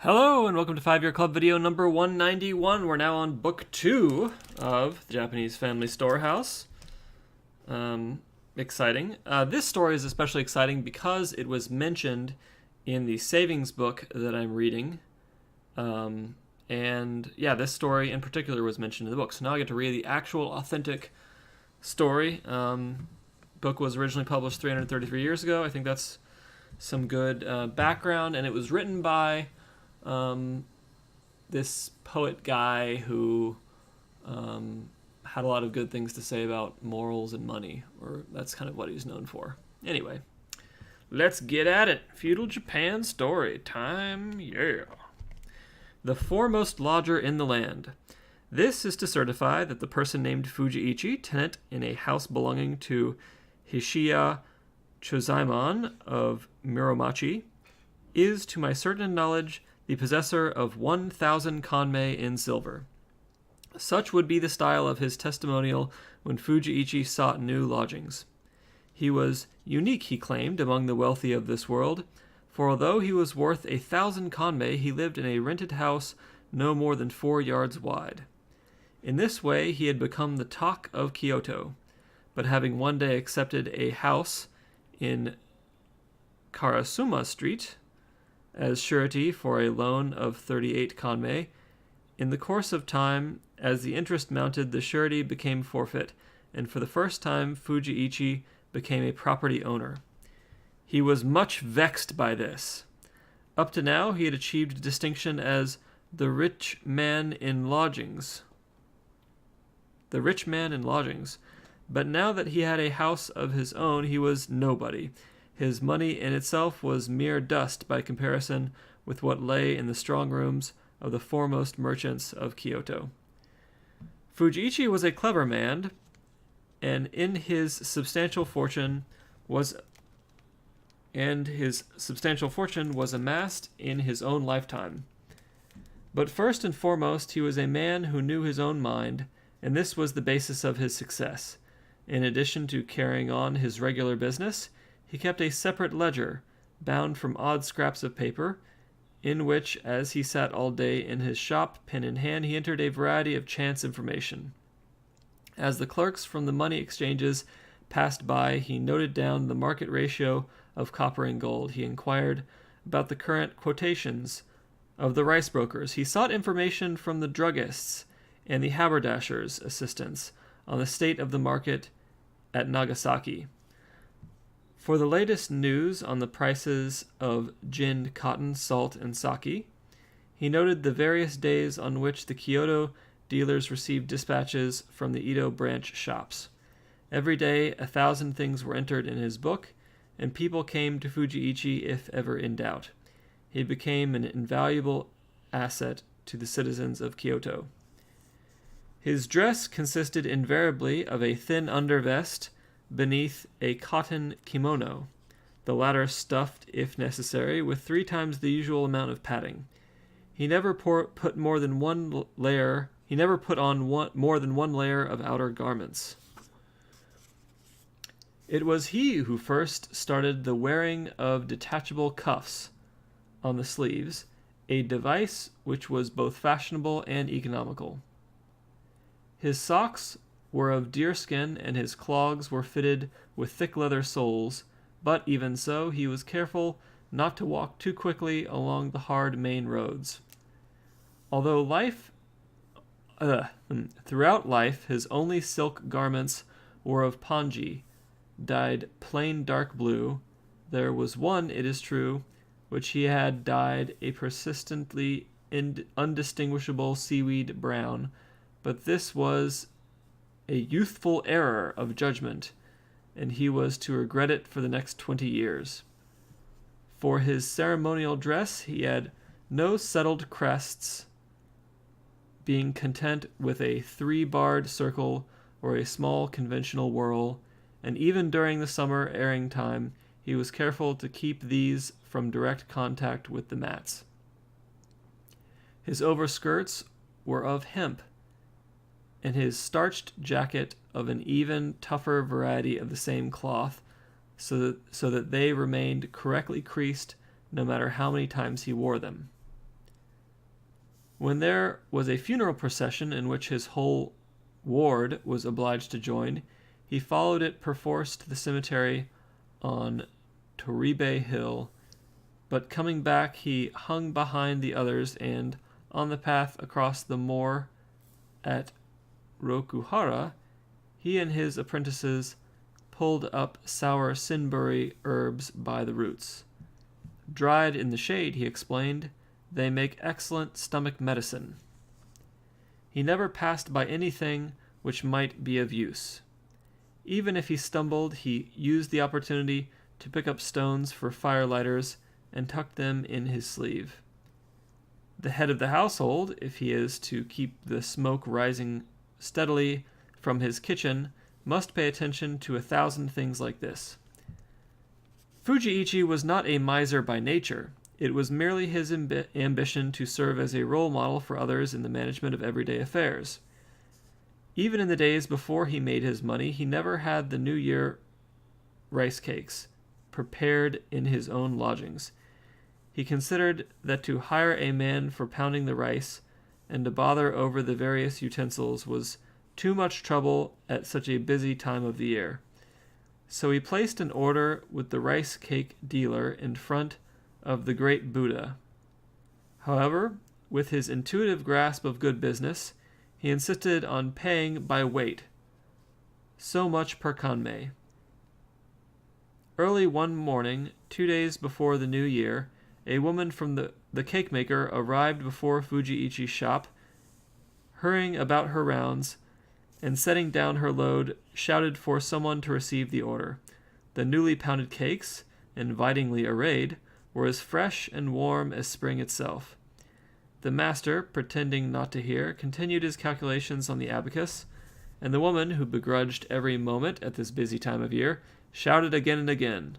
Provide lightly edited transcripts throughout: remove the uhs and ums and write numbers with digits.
Hello and welcome to 5 Year Club video number 191. We're now on book 2 of The Japanese Family Storehouse. Exciting. This story is especially exciting because it was mentioned in the savings book that I'm reading. This story in particular was mentioned in the book. So now I get to read the actual authentic story. Book was originally published 333 years ago. I think that's some good background, and it was written by this poet guy who had a lot of good things to say about morals and money, or that's kind of what he's known for. Anyway, let's get at it. Feudal Japan story time, yeah. The foremost lodger in the land. This is to certify that the person named Fujiichi, tenant in a house belonging to Hishiya Chozaemon of Muromachi, is, to my certain knowledge, the possessor of 1,000 kanmei in silver. Such would be the style of his testimonial when Fujiichi sought new lodgings. He was unique, he claimed, among the wealthy of this world, for although he was worth 1,000 kanmei, he lived in a rented house no more than 4 yards wide. In this way he had become the talk of Kyoto, but having one day accepted a house in Karasuma Street as surety for a loan of 38 kanmei, in the course of time, as the interest mounted, the surety became forfeit, and for the first time Fujiichi became a property owner. He was much vexed by this. Up to now he had achieved distinction as the rich man in lodgings. But now that he had a house of his own, he was nobody. His money in itself was mere dust by comparison with what lay in the strong rooms of the foremost merchants of Kyoto. Fujiichi was a clever man, and his substantial fortune was amassed in his own lifetime. But first and foremost, he was a man who knew his own mind, and this was the basis of his success. In addition to carrying on his regular business, he kept a separate ledger, bound from odd scraps of paper, in which, as he sat all day in his shop, pen in hand, he entered a variety of chance information. As the clerks from the money exchanges passed by, he noted down the market ratio of copper and gold. He inquired about the current quotations of the rice brokers. He sought information from the druggists and the haberdashers' assistants on the state of the market at Nagasaki. For the latest news on the prices of gin, cotton, salt, and sake, he noted the various days on which the Kyoto dealers received dispatches from the Edo branch shops. Every day 1,000 things were entered in his book, and people came to Fujiichi if ever in doubt. He became an invaluable asset to the citizens of Kyoto. His dress consisted invariably of a thin undervest beneath a cotton kimono, the latter stuffed, if necessary, with 3 times the usual amount of padding. He never put on more than one layer of outer garments. It was he who first started the wearing of detachable cuffs on the sleeves, a device which was both fashionable and economical. His socks were of deerskin, and his clogs were fitted with thick leather soles, but even so, he was careful not to walk too quickly along the hard main roads. Throughout life, his only silk garments were of pongee, dyed plain dark blue. There was one, it is true, which he had dyed a persistently undistinguishable seaweed brown, but this was a youthful error of judgment, and he was to regret it for the next 20 years. For his ceremonial dress he had no settled crests, being content with a 3-barred circle or a small conventional whorl, and even during the summer airing time he was careful to keep these from direct contact with the mats. His overskirts were of hemp, and his starched jacket of an even tougher variety of the same cloth, so that they remained correctly creased no matter how many times he wore them. When there was a funeral procession in which his whole ward was obliged to join, he followed it perforce to the cemetery on Toribe Hill, but coming back he hung behind the others, and on the path across the moor at Rokuhara, he and his apprentices pulled up sour sinbury herbs by the roots. Dried in the shade, he explained, they make excellent stomach medicine. He never passed by anything which might be of use. Even if he stumbled, he used the opportunity to pick up stones for firelighters and tucked them in his sleeve. The head of the household, if he is to keep the smoke rising steadily from his kitchen, must pay attention to 1,000 things like this. Fujiichi was not a miser by nature. It was merely his ambition to serve as a role model for others in the management of everyday affairs. Even in the days before he made his money, he never had the New Year rice cakes prepared in his own lodgings. He considered that to hire a man for pounding the rice and to bother over the various utensils was too much trouble at such a busy time of the year. So he placed an order with the rice cake dealer in front of the great Buddha. However, with his intuitive grasp of good business, he insisted on paying by weight, so much per kanmei. Early one morning, 2 days before the new year, a woman from the cake maker arrived before Fujiichi's shop, hurrying about her rounds, and setting down her load, shouted for someone to receive the order. The newly pounded cakes, invitingly arrayed, were as fresh and warm as spring itself. The master, pretending not to hear, continued his calculations on the abacus, and the woman, who begrudged every moment at this busy time of year, shouted again and again.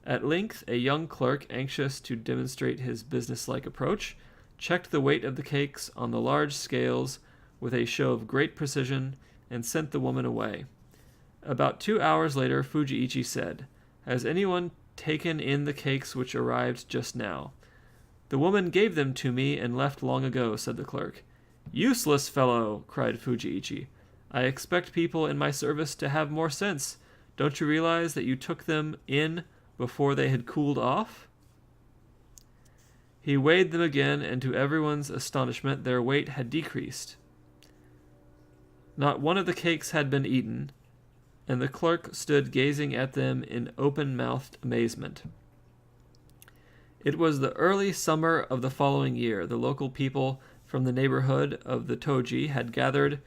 At length, a young clerk, anxious to demonstrate his businesslike approach, checked the weight of the cakes on the large scales with a show of great precision, and sent the woman away. About 2 hours later, Fujiichi said, "Has anyone taken in the cakes which arrived just now?" "The woman gave them to me and left long ago," said the clerk. "Useless fellow!" cried Fujiichi. "I expect people in my service to have more sense. Don't you realize that you took them in before they had cooled off?" He weighed them again, and to everyone's astonishment their weight had decreased. Not one of the cakes had been eaten, and the clerk stood gazing at them in open-mouthed amazement. It was the early summer of the following year. The local people from the neighborhood of the Toji had gathered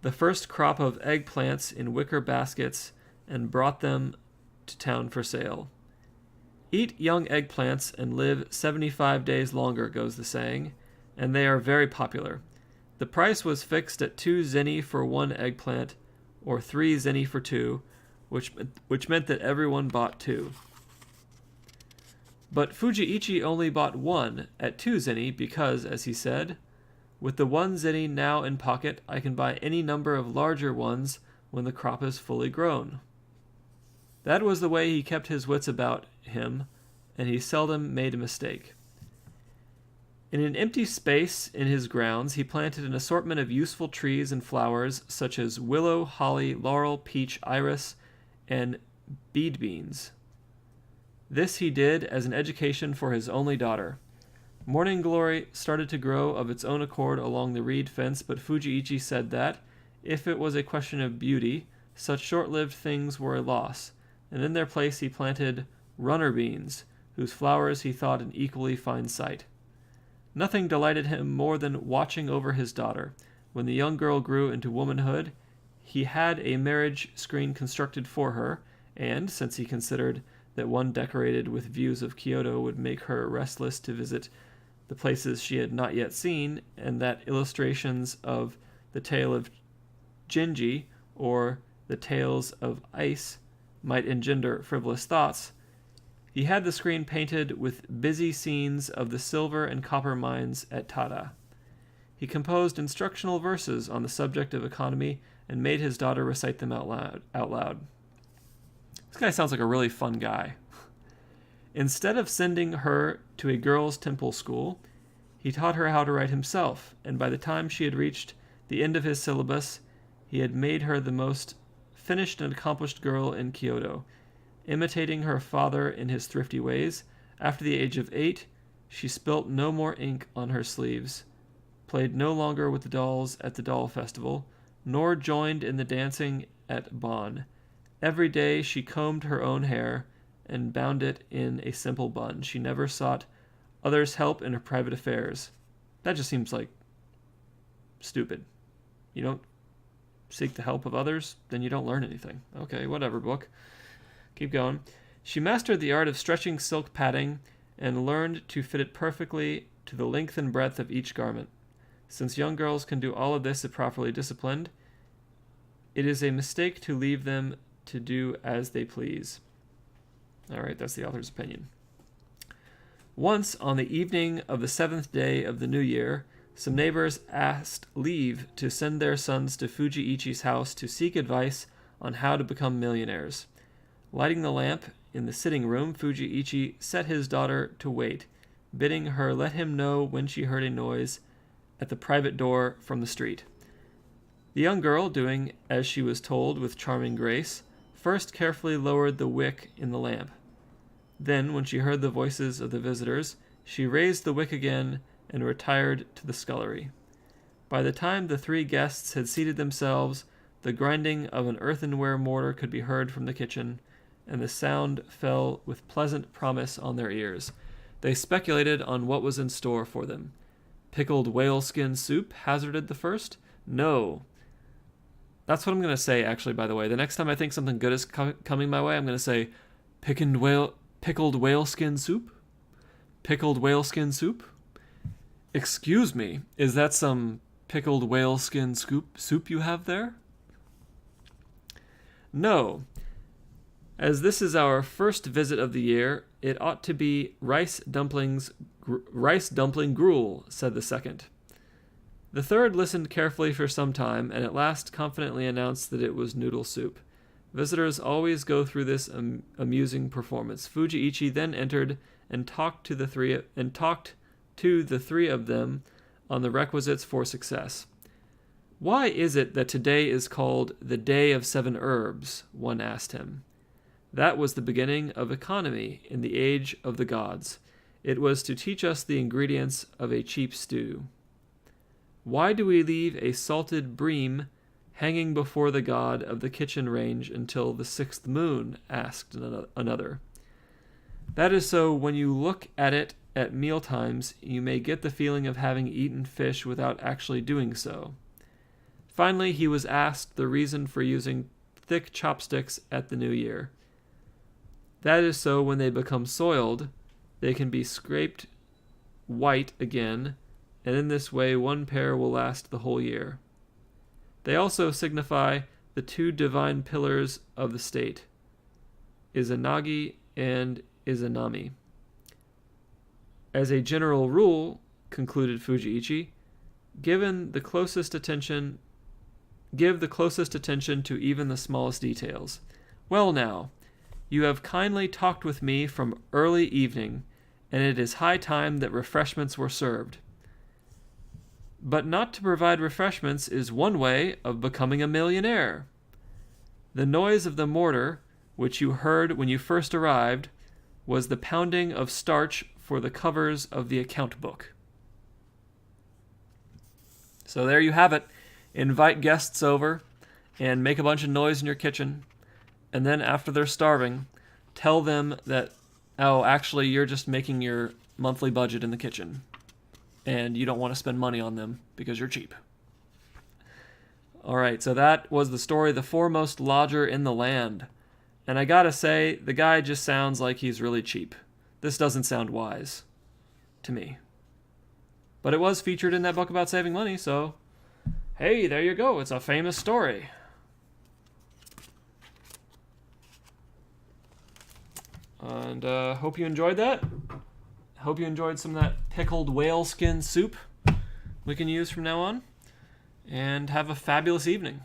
the first crop of eggplants in wicker baskets and brought them to town for sale. "Eat young eggplants and live 75 days longer," goes the saying, and they are very popular. The price was fixed at 2 zenny for 1 eggplant, or 3 zenny for 2, which meant that everyone bought 2. But Fujiichi only bought 1 at 2 zenny because, as he said, "With the 1 zenny now in pocket, I can buy any number of larger ones when the crop is fully grown." That was the way he kept his wits about him, and he seldom made a mistake. In an empty space in his grounds, he planted an assortment of useful trees and flowers such as willow, holly, laurel, peach, iris, and bead beans. This he did as an education for his only daughter. Morning Glory started to grow of its own accord along the reed fence, but Fujiichi said that, if it was a question of beauty, such short-lived things were a loss, and in their place he planted runner beans, whose flowers he thought an equally fine sight. Nothing delighted him more than watching over his daughter. When the young girl grew into womanhood, he had a marriage screen constructed for her, and, since he considered that one decorated with views of Kyoto would make her restless to visit the places she had not yet seen, and that illustrations of the tale of Genji or the tales of ice might engender frivolous thoughts, he had the screen painted with busy scenes of the silver and copper mines at Tada. He composed instructional verses on the subject of economy and made his daughter recite them out loud. This guy sounds like a really fun guy. Instead of sending her to a girls' temple school, He taught her how to write himself, and by the time she had reached the end of his syllabus, he had made her the most finished and accomplished girl in Kyoto. Imitating her father in his thrifty ways, after the age of 8, she spilt no more ink on her sleeves, played no longer with the dolls at the doll festival, nor joined in the dancing at Bonn. Every day she combed her own hair and bound it in a simple bun. She never sought others' help in her private affairs. That just seems like stupid. You don't seek the help of others, then you don't learn anything. Okay, whatever, book. Keep going. She mastered the art of stretching silk padding and learned to fit it perfectly to the length and breadth of each garment. Since young girls can do all of this if properly disciplined, it is a mistake to leave them to do as they please. All right, that's the author's opinion. Once, on the evening of the 7th day of the new year, some neighbors asked leave to send their sons to Fujiichi's house to seek advice on how to become millionaires. Lighting the lamp in the sitting room, Fujiichi set his daughter to wait, bidding her let him know when she heard a noise at the private door from the street. The young girl, doing as she was told with charming grace, first carefully lowered the wick in the lamp. Then, when she heard the voices of the visitors, she raised the wick again and retired to the scullery. By the time the 3 guests had seated themselves, the grinding of an earthenware mortar could be heard from the kitchen, and the sound fell with pleasant promise on their ears. They speculated on what was in store for them. Pickled whaleskin soup, hazarded the first. No. That's what I'm going to say, actually, by the way. The next time I think something good is coming my way, I'm going to say pickled whaleskin soup? Pickled whaleskin soup? Excuse me, is that some pickled whaleskin soup you have there? No. As this is our first visit of the year, it ought to be rice dumpling gruel, said the second. The third listened carefully for some time, and at last confidently announced that it was noodle soup. Visitors always go through this amusing performance. Fujiichi then entered and talked to the three of them on the requisites for success. Why is it that today is called the Day of 7 Herbs? One asked him. That was the beginning of economy in the age of the gods. It was to teach us the ingredients of a cheap stew. Why do we leave a salted bream hanging before the god of the kitchen range until the 6th moon? Asked another. That is so when you look at it at mealtimes, you may get the feeling of having eaten fish without actually doing so. Finally, he was asked the reason for using thick chopsticks at the new year. That is so when they become soiled, they can be scraped white again, and in this way one pair will last the whole year. They also signify the 2 divine pillars of the state, Izanagi and Izanami. As a general rule, concluded Fujiichi, give the closest attention to even the smallest details. Well now, you have kindly talked with me from early evening, and it is high time that refreshments were served. But not to provide refreshments is one way of becoming a millionaire. The noise of the mortar, which you heard when you first arrived, was the pounding of starch for the covers of the account book. So there you have it. Invite guests over and make a bunch of noise in your kitchen, and then after they're starving, tell them that, oh, actually you're just making your monthly budget in the kitchen, and you don't want to spend money on them because you're cheap. All right, so that was the story, The Foremost Lodger in the Land. And I gotta say, the guy just sounds like he's really cheap. This doesn't sound wise to me. But it was featured in that book about saving money, so hey, there you go. It's a famous story. And hope you enjoyed that. Hope you enjoyed some of that pickled whaleskin soup we can use from now on. And have a fabulous evening.